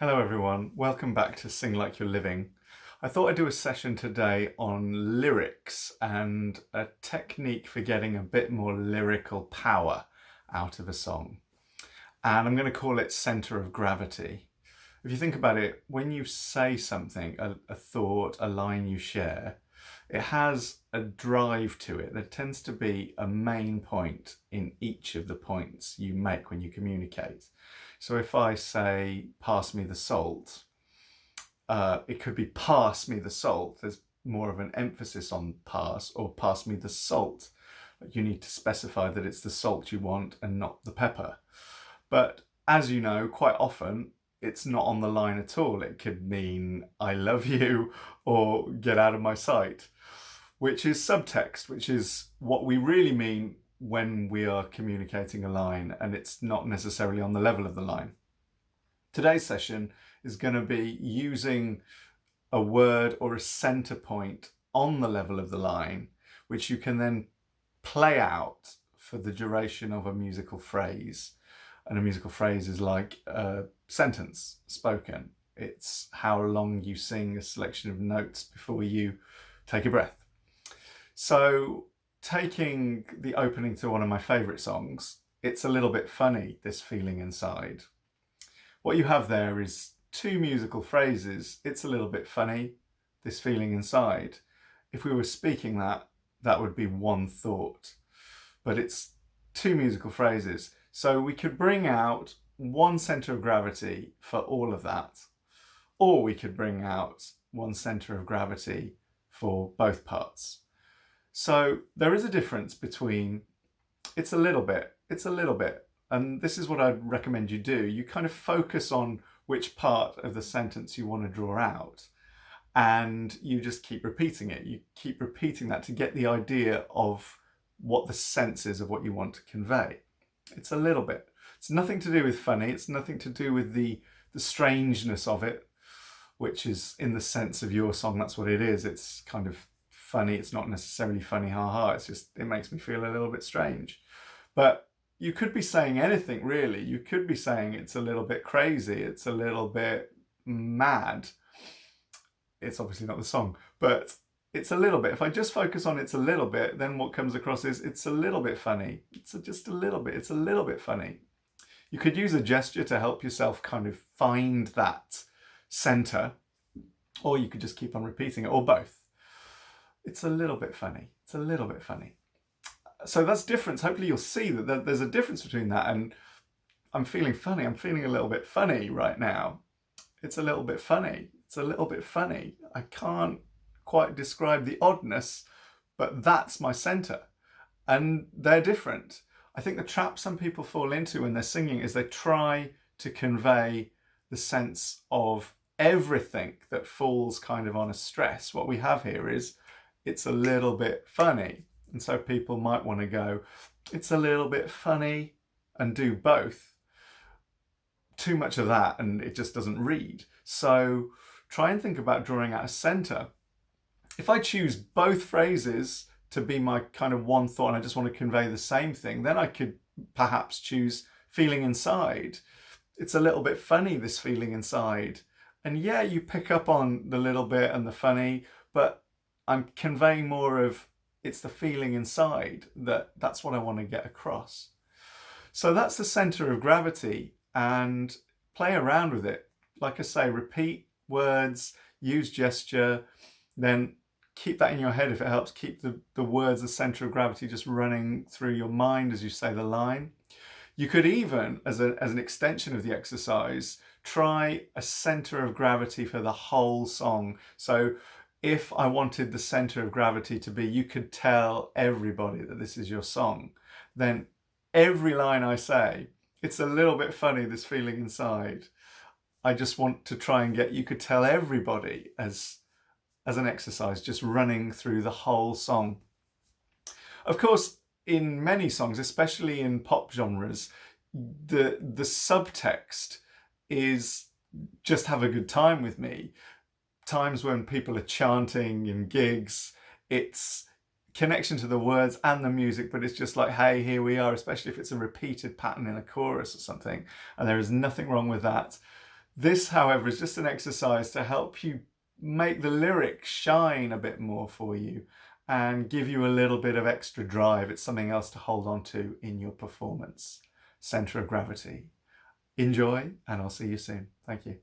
Hello everyone, welcome back to Sing Like You're Living. I thought I'd do a session today on lyrics and a technique for getting a bit more lyrical power out of a song. And I'm going to call it centre of gravity. If you think about it, when you say something, a thought, a line you share, it has a drive to it. There tends to be a main point in each of the points you make when you communicate. So if I say, pass me the salt, it could be pass me the salt. There's more of an emphasis on pass, or pass me the salt. You need to specify that it's the salt you want and not the pepper. But as you know, quite often it's not on the line at all. It could mean I love you or get out of my sight, which is subtext, which is what we really mean when we are communicating a line, and it's not necessarily on the level of the line. Today's session is going to be using a word or a center point on the level of the line, which you can then play out for the duration of a musical phrase. And a musical phrase is like a sentence spoken. It's how long you sing a selection of notes before you take a breath. So taking the opening to one of my favourite songs, It's a Little Bit Funny, This Feeling Inside. What you have there is two musical phrases. It's a little bit funny, this feeling inside. If we were speaking that, that would be one thought. But it's two musical phrases. So we could bring out one centre of gravity for all of that. Or we could bring out one centre of gravity for both parts. So there is a difference between it's a little bit, and this is what I'd recommend you do. You kind of focus on which part of the sentence you want to draw out, and you just keep repeating it. You keep repeating that to get the idea of what the sense is of what you want to convey. It's a little bit. It's nothing to do with funny. It's nothing to do with the strangeness of it, which is in the sense of your song. That's what it is. It's kind of funny. It's not necessarily funny, ha. It's just, it makes me feel a little bit strange. But you could be saying anything, really. You could be saying it's a little bit crazy. It's a little bit mad. It's obviously not the song, but it's a little bit. If I just focus on it's a little bit, then what comes across is it's a little bit funny. It's just a little bit. It's a little bit funny. You could use a gesture to help yourself kind of find that center, or you could just keep on repeating it, or both. It's a little bit funny. It's a little bit funny. So that's difference. Hopefully you'll see that there's a difference between that and I'm feeling funny. I'm feeling a little bit funny right now. It's a little bit funny. It's a little bit funny. I can't quite describe the oddness, but that's my center. And they're different. I think the trap some people fall into when they're singing is they try to convey the sense of everything that falls kind of on a stress. What we have here is it's a little bit funny. And so people might want to go, it's a little bit funny, and do both. Too much of that and it just doesn't read. So try and think about drawing out a center. If I choose both phrases to be my kind of one thought and I just want to convey the same thing, then I could perhaps choose feeling inside. It's a little bit funny, this feeling inside. And yeah, you pick up on the little bit and the funny, but I'm conveying more of it's the feeling inside. That's what I want to get across. So that's the center of gravity, and play around with it. Like I say, repeat words, use gesture, then keep that in your head if it helps. Keep the words, the center of gravity, just running through your mind as you say the line. You could even, as an extension of the exercise, try a center of gravity for the whole song. So if I wanted the center of gravity to be, you could tell everybody that this is your song, then every line I say, it's a little bit funny, this feeling inside. I just want to try and get, you could tell everybody as an exercise, just running through the whole song. Of course, in many songs, especially in pop genres, the subtext is just have a good time with me. Times when people are chanting in gigs, it's connection to the words and the music, but it's just like, hey, here we are, especially if it's a repeated pattern in a chorus or something, and there is nothing wrong with that. This, however, is just an exercise to help you make the lyrics shine a bit more for you and give you a little bit of extra drive. It's something else to hold on to in your performance. Center of gravity. Enjoy, and I'll see you soon. Thank you.